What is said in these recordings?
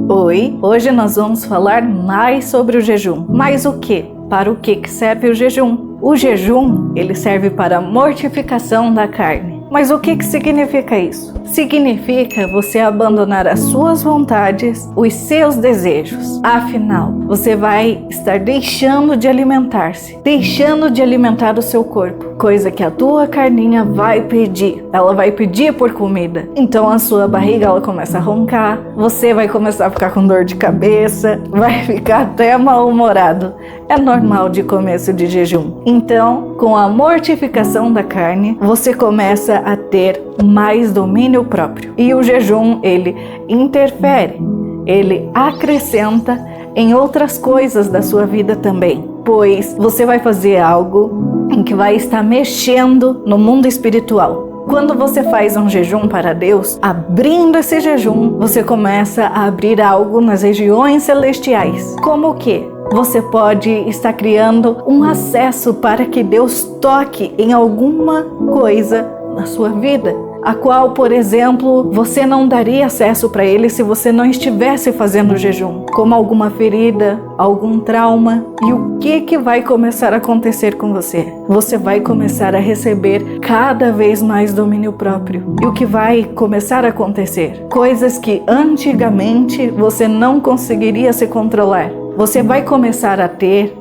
Oi, hoje nós vamos falar mais sobre o jejum. Mas o quê? Para o que serve o jejum? O jejum, ele serve para a mortificação da carne. Mas o que significa isso? Significa você abandonar as suas vontades, os seus desejos. Afinal, você vai estar deixando de alimentar-se, deixando de alimentar o seu corpo, coisa que a tua carninha vai pedir. Ela vai pedir por comida. Então a sua barriga ela começa a roncar, você vai começar a ficar com dor de cabeça, vai ficar até mal-humorado. É normal de começo de jejum. Então, com a mortificação da carne, você começa a ter mais domínio próprio. E o jejum, ele interfere, ele acrescenta em outras coisas da sua vida também. Pois você vai fazer algo em que vai estar mexendo no mundo espiritual. Quando você faz um jejum para Deus, abrindo esse jejum, você começa a abrir algo nas regiões celestiais. Como o quê? Você pode estar criando um acesso para que Deus toque em alguma coisa na sua vida, a qual, por exemplo, você não daria acesso para Ele se você não estivesse fazendo jejum, como alguma ferida, algum trauma. E o que vai começar a acontecer com você? Você vai começar a receber cada vez mais domínio próprio. E o que vai começar a acontecer? Coisas que antigamente você não conseguiria se controlar. Você vai começar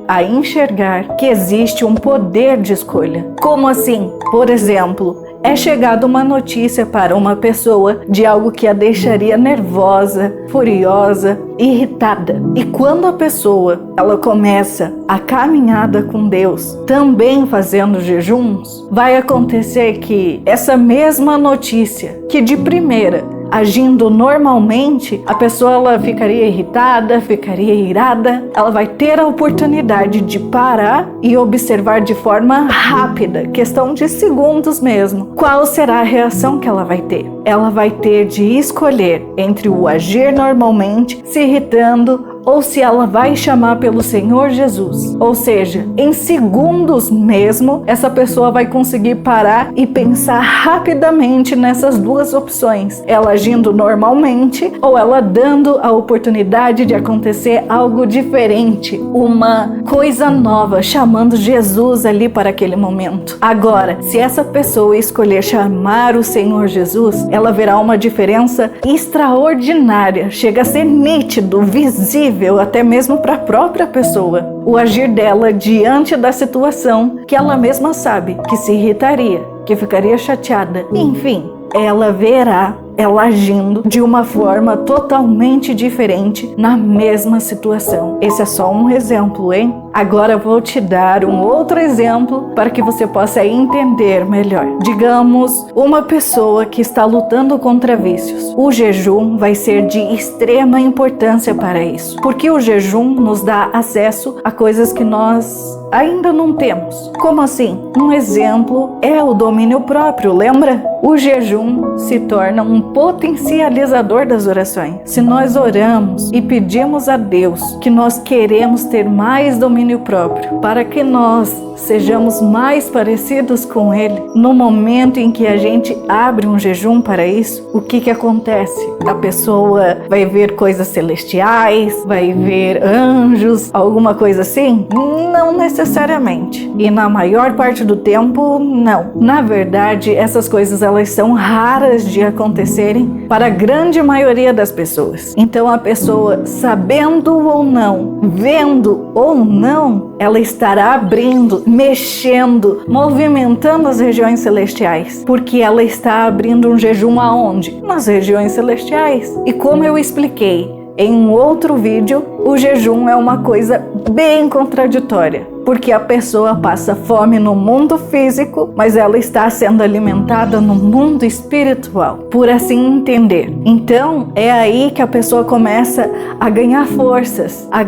a enxergar que existe um poder de escolha. Como assim? Por exemplo, é chegada uma notícia para uma pessoa de algo que a deixaria nervosa, furiosa, irritada. E quando a pessoa ela começa a caminhada com Deus, também fazendo jejuns, vai acontecer que essa mesma notícia, que de primeira agindo normalmente, a pessoa ela ficaria irritada, ficaria irada. Ela vai ter a oportunidade de parar e observar de forma rápida, questão de segundos mesmo, qual será a reação que ela vai ter. Ela vai ter de escolher entre o agir normalmente, se irritando, ou se ela vai chamar pelo Senhor Jesus. Ou seja, em segundos mesmo, essa pessoa vai conseguir parar e pensar rapidamente nessas duas opções. Ela agindo normalmente ou ela dando a oportunidade de acontecer algo diferente, uma coisa nova, chamando Jesus ali para aquele momento. Agora, se essa pessoa escolher chamar o Senhor Jesus, ela verá uma diferença extraordinária. Chega a ser nítido, visível, até mesmo para a própria pessoa, o agir dela diante da situação que ela mesma sabe que se irritaria, que ficaria chateada. Enfim, ela verá ela agindo de uma forma totalmente diferente na mesma situação. Esse é só um exemplo, hein? Agora eu vou te dar um outro exemplo para que você possa entender melhor. Digamos, uma pessoa que está lutando contra vícios. O jejum vai ser de extrema importância para isso, porque o jejum nos dá acesso a coisas que nós ainda não temos. Como assim? Um exemplo é o domínio próprio, lembra? O jejum se torna um potencializador das orações. Se nós oramos e pedimos a Deus que nós queremos ter mais domínio próprio, para que nós sejamos mais parecidos com Ele, no momento em que a gente abre um jejum para isso, o que acontece? A pessoa vai ver coisas celestiais, vai ver anjos, alguma coisa assim? Não necessariamente. E na maior parte do tempo, não. Na verdade, essas coisas elas são raras de acontecerem para a grande maioria das pessoas. Então a pessoa, sabendo ou não, vendo ou não, ela estará abrindo, mexendo, movimentando as regiões celestiais, porque ela está abrindo um jejum aonde? Nas regiões celestiais. E como eu expliquei em um outro vídeo, o jejum é uma coisa bem contraditória, porque a pessoa passa fome no mundo físico, mas ela está sendo alimentada no mundo espiritual, por assim entender. Então, é aí que a pessoa começa a ganhar forças, a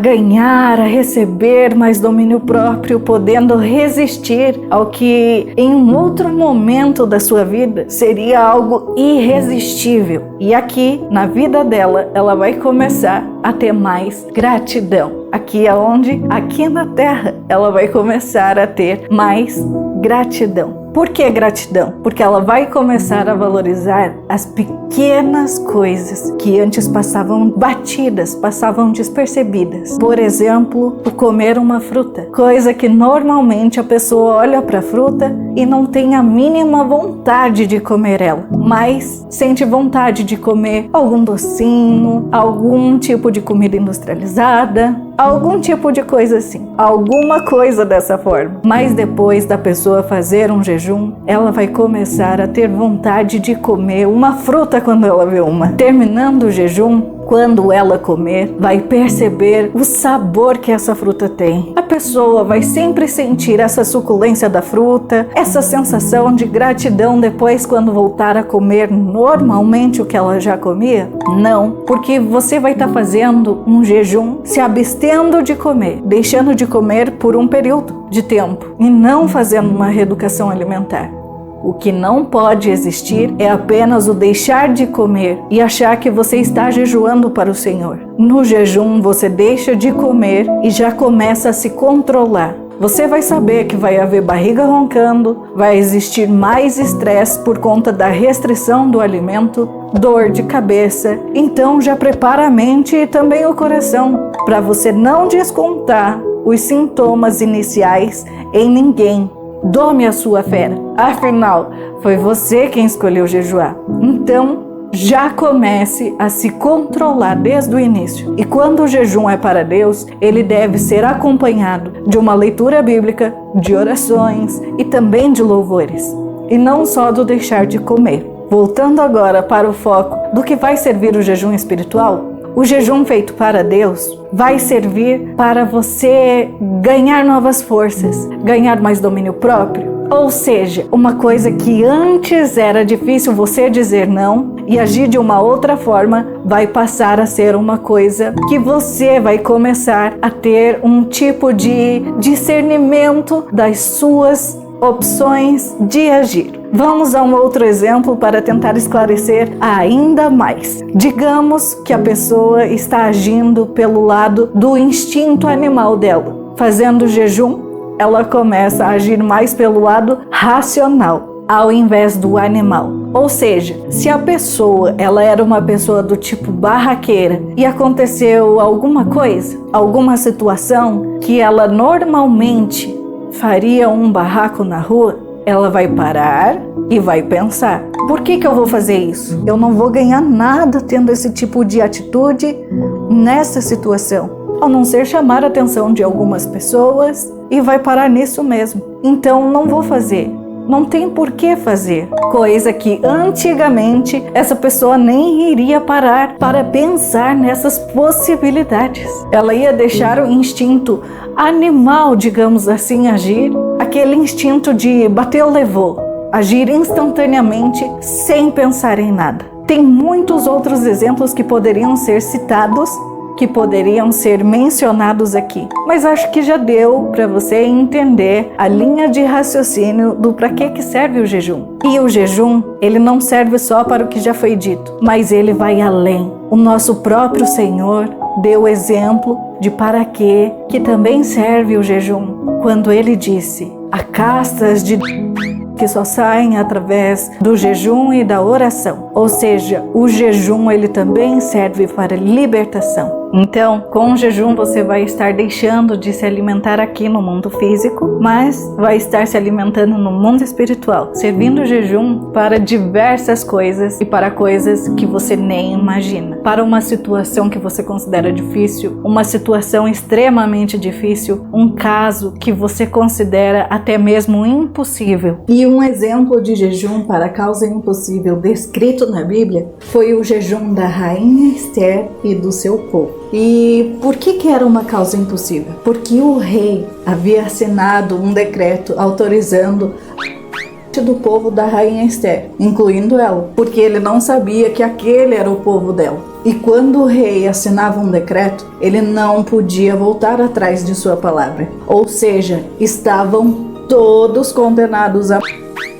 receber mais domínio próprio, podendo resistir ao que em um outro momento da sua vida seria algo irresistível. E aqui, na vida dela, ela vai começar a ter mais gratidão. Aqui aonde? Aqui na terra, ela vai começar a ter mais gratidão. Por que gratidão? Porque ela vai começar a valorizar as pequenas coisas que antes passavam batidas, passavam despercebidas. Por exemplo, o comer uma fruta, coisa que normalmente a pessoa olha para a fruta e não tem a mínima vontade de comer ela, mas sente vontade de comer algum docinho, algum tipo de comida industrializada, algum tipo de coisa assim, alguma coisa dessa forma. Mas depois da pessoa fazer um jejum, ela vai começar a ter vontade de comer uma fruta quando ela vê uma. Terminando o jejum, quando ela comer, vai perceber o sabor que essa fruta tem. A pessoa vai sempre sentir essa suculência da fruta, essa sensação de gratidão depois quando voltar a comer normalmente o que ela já comia? Não, porque você vai estar fazendo um jejum, se abstendo de comer, deixando de comer por um período de tempo e não fazendo uma reeducação alimentar. O que não pode existir é apenas o deixar de comer e achar que você está jejuando para o Senhor. No jejum, você deixa de comer e já começa a se controlar. Você vai saber que vai haver barriga roncando, vai existir mais estresse por conta da restrição do alimento, dor de cabeça. Então já prepara a mente e também o coração para você não descontar os sintomas iniciais em ninguém. Dome a sua fera. Afinal, foi você quem escolheu jejuar. Então, já comece a se controlar desde o início. E quando o jejum é para Deus, ele deve ser acompanhado de uma leitura bíblica, de orações e também de louvores. E não só do deixar de comer. Voltando agora para o foco do que vai servir o jejum espiritual, o jejum feito para Deus vai servir para você ganhar novas forças, ganhar mais domínio próprio. Ou seja, uma coisa que antes era difícil você dizer não e agir de uma outra forma, vai passar a ser uma coisa que você vai começar a ter um tipo de discernimento das suas opções de agir. Vamos a um outro exemplo para tentar esclarecer ainda mais. Digamos que a pessoa está agindo pelo lado do instinto animal dela. Fazendo jejum, ela começa a agir mais pelo lado racional, ao invés do animal. Ou seja, se a pessoa ela era uma pessoa do tipo barraqueira e aconteceu alguma coisa, alguma situação que ela normalmente faria um barraco na rua, ela vai parar e vai pensar: por que eu vou fazer isso? Eu não vou ganhar nada tendo esse tipo de atitude nessa situação, a não ser chamar a atenção de algumas pessoas, e vai parar nisso mesmo. Então não vou fazer. Não tem por que fazer. Coisa que antigamente essa pessoa nem iria parar para pensar nessas possibilidades. Ela ia deixar o instinto animal, digamos assim, agir. Aquele instinto de bateu, levou. Agir instantaneamente sem pensar em nada. Tem muitos outros exemplos que poderiam ser citados, que poderiam ser mencionados aqui, mas acho que já deu para você entender a linha de raciocínio do para que serve o jejum. E o jejum, ele não serve só para o que já foi dito, mas ele vai além. O nosso próprio Senhor deu exemplo de para que também serve o jejum, quando ele disse: há castas de que só saem através do jejum e da oração. Ou seja, o jejum ele também serve para libertação. Então, com o jejum você vai estar deixando de se alimentar aqui no mundo físico, mas vai estar se alimentando no mundo espiritual, servindo o jejum para diversas coisas e para coisas que você nem imagina. Para uma situação que você considera difícil, uma situação extremamente difícil, um caso que você considera até mesmo impossível. E um exemplo de jejum para causa impossível descrito na Bíblia foi o jejum da rainha Esther e do seu povo. E por que era uma causa impossível? Porque o rei havia assinado um decreto autorizando do povo da rainha Esther, incluindo ela, porque ele não sabia que aquele era o povo dela. E quando o rei assinava um decreto, ele não podia voltar atrás de sua palavra. Ou seja, estavam todos condenados a...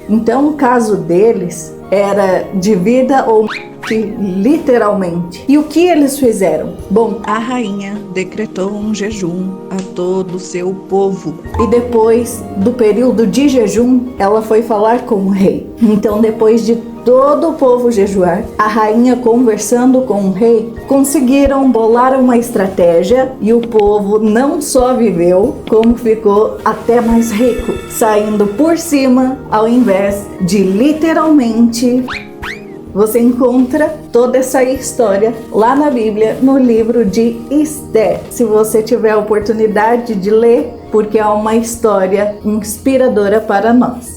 Então o caso deles era de vida ou literalmente. E o que eles fizeram? Bom, a rainha decretou um jejum a todo o seu povo. E depois do período de jejum, ela foi falar com o rei. Então, depois de todo o povo jejuar, a rainha conversando com o rei, conseguiram bolar uma estratégia e o povo não só viveu, como ficou até mais rico, saindo por cima ao invés de literalmente. Você encontra toda essa história lá na Bíblia, no livro de Esther. Se você tiver a oportunidade de ler, porque é uma história inspiradora para nós.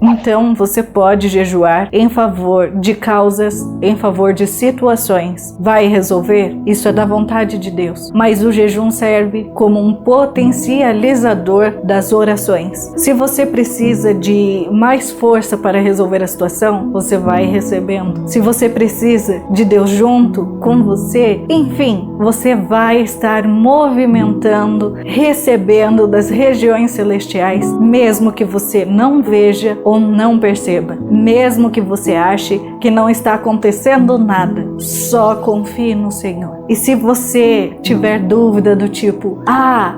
Então, você pode jejuar em favor de causas, em favor de situações. Vai resolver? Isso é da vontade de Deus. Mas o jejum serve como um potencializador das orações. Se você precisa de mais força para resolver a situação, você vai recebendo. Se você precisa de Deus junto com você, enfim, você vai estar movimentando, recebendo das regiões celestiais, mesmo que você não veja ou não perceba, mesmo que você ache que não está acontecendo nada, só confie no Senhor. E se você tiver dúvida do tipo,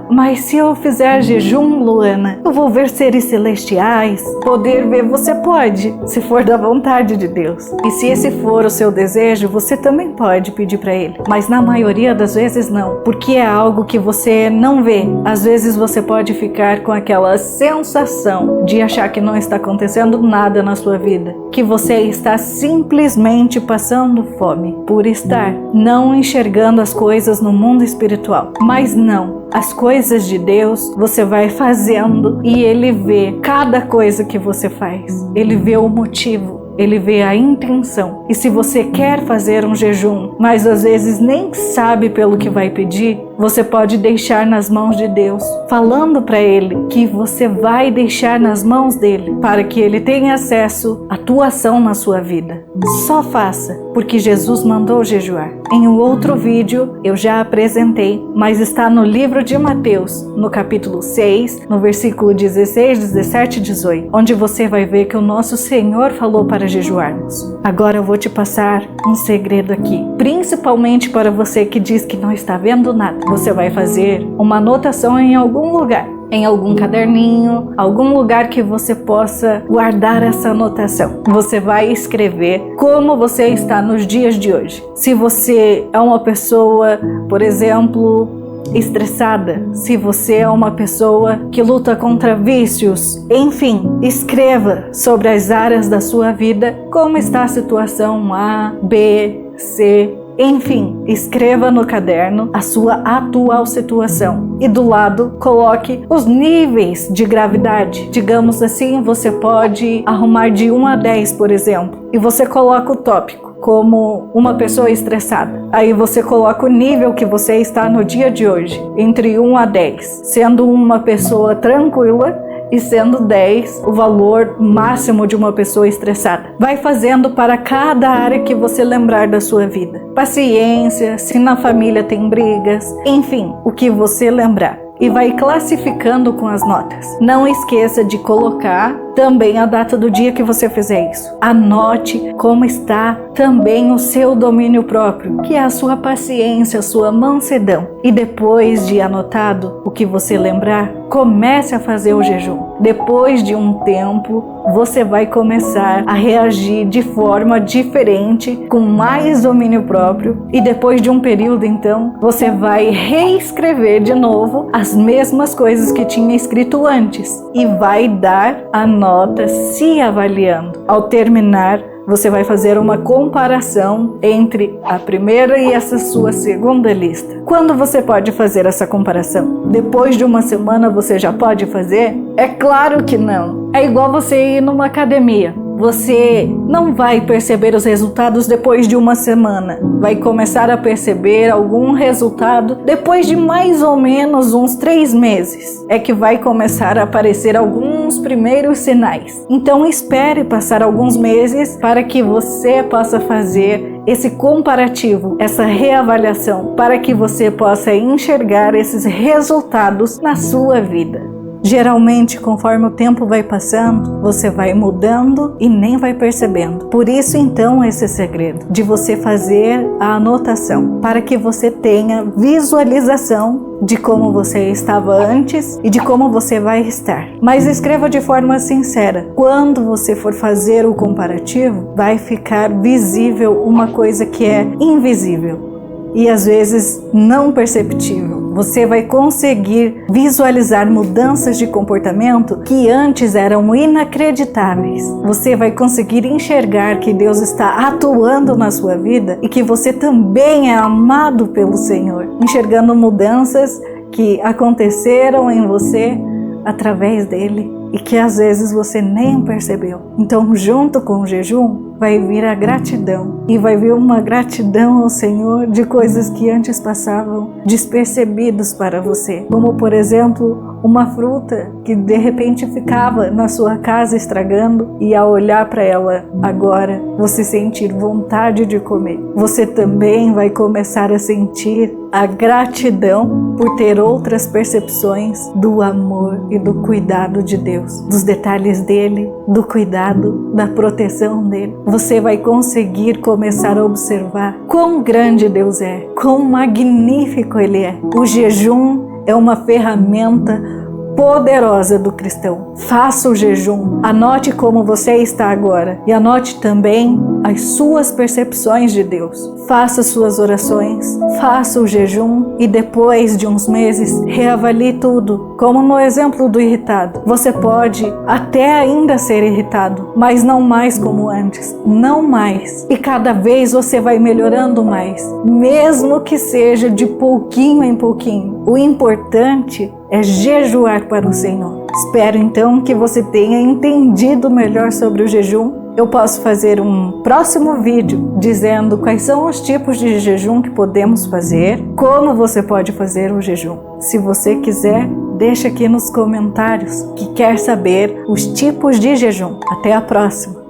mas se eu fizer jejum, Luana, eu vou ver seres celestiais, poder ver, você pode, se for da vontade de Deus. E se esse for o seu desejo, você também pode pedir para Ele, mas na maioria das vezes não, porque é algo que você não vê. Às vezes você pode ficar com aquela sensação de achar que não está acontecendo nada na sua vida, que você está simplesmente passando fome por estar não enxergando as coisas no mundo espiritual. Mas não, as coisas de Deus você vai fazendo e Ele vê cada coisa que você faz. Ele vê o motivo, Ele vê a intenção. E se você quer fazer um jejum, mas às vezes nem sabe pelo que vai pedir, você pode deixar nas mãos de Deus, falando para Ele que você vai deixar nas mãos dEle, para que Ele tenha acesso à tua ação na sua vida. Só faça, porque Jesus mandou jejuar. Em um outro vídeo eu já apresentei, mas está no livro de Mateus, no capítulo 6, no versículo 16, 17 e 18, onde você vai ver que o nosso Senhor falou para jejuarmos. Agora eu vou te passar um segredo aqui, principalmente para você que diz que não está vendo nada. Você vai fazer uma anotação em algum lugar, em algum caderninho, algum lugar que você possa guardar essa anotação. Você vai escrever como você está nos dias de hoje. Se você é uma pessoa, por exemplo, estressada, se você é uma pessoa que luta contra vícios, enfim, escreva sobre as áreas da sua vida, como está a situação A, B, C, enfim, escreva no caderno a sua atual situação e do lado coloque os níveis de gravidade. Digamos assim, você pode arrumar de 1 a 10, por exemplo, e você coloca o tópico como uma pessoa estressada. Aí você coloca o nível que você está no dia de hoje, entre 1 a 10, sendo uma pessoa tranquila e sendo 10 o valor máximo de uma pessoa estressada. Vai fazendo para cada área que você lembrar da sua vida. Paciência, se na família tem brigas, enfim, o que você lembrar. E vai classificando com as notas. Não esqueça de colocar também a data do dia que você fizer isso. Anote como está também o seu domínio próprio, que é a sua paciência, a sua mansidão. E depois de anotado o que você lembrar, comece a fazer o jejum. Depois de um tempo, você vai começar a reagir de forma diferente, com mais domínio próprio. E depois de um período, então, você vai reescrever de novo as mesmas coisas que tinha escrito antes e vai dar a nota se avaliando. Ao terminar, você vai fazer uma comparação entre a primeira e essa sua segunda lista. Quando você pode fazer essa comparação? Depois de uma semana você já pode fazer? É claro que não. É igual você ir numa academia. Você não vai perceber os resultados depois de uma semana. Vai começar a perceber algum resultado depois de mais ou menos uns 3 meses. É que vai começar a aparecer alguns primeiros sinais. Então espere passar alguns meses para que você possa fazer esse comparativo, essa reavaliação, para que você possa enxergar esses resultados na sua vida. Geralmente, conforme o tempo vai passando, você vai mudando e nem vai percebendo. Por isso, então, esse segredo de você fazer a anotação, para que você tenha visualização de como você estava antes e de como você vai estar. Mas escreva de forma sincera. Quando você for fazer o comparativo, vai ficar visível uma coisa que é invisível e às vezes não perceptível. Você vai conseguir visualizar mudanças de comportamento que antes eram inacreditáveis. Você vai conseguir enxergar que Deus está atuando na sua vida e que você também é amado pelo Senhor, enxergando mudanças que aconteceram em você através dele e que às vezes você nem percebeu. Então, junto com o jejum, vai vir a gratidão. E vai vir uma gratidão ao Senhor de coisas que antes passavam despercebidos para você. Como, por exemplo, uma fruta que de repente ficava na sua casa estragando e ao olhar para ela agora, você sentir vontade de comer. Você também vai começar a sentir a gratidão por ter outras percepções do amor e do cuidado de Deus, dos detalhes dele, do cuidado, da proteção dele. Você vai conseguir começar a observar quão grande Deus é, quão magnífico ele é. O jejum é uma ferramenta poderosa do cristão. Faça o jejum, anote como você está agora e anote também as suas percepções de Deus. Faça suas orações, faça o jejum e depois de uns meses reavalie tudo. Como no exemplo do irritado, você pode até ainda ser irritado, mas não mais como antes, não mais. E cada vez você vai melhorando mais, mesmo que seja de pouquinho em pouquinho. O importante é jejuar para o Senhor. Espero então que você tenha entendido melhor sobre o jejum. Eu posso fazer um próximo vídeo dizendo quais são os tipos de jejum que podemos fazer, como você pode fazer o jejum. Se você quiser, deixa aqui nos comentários que quer saber os tipos de jejum. Até a próxima!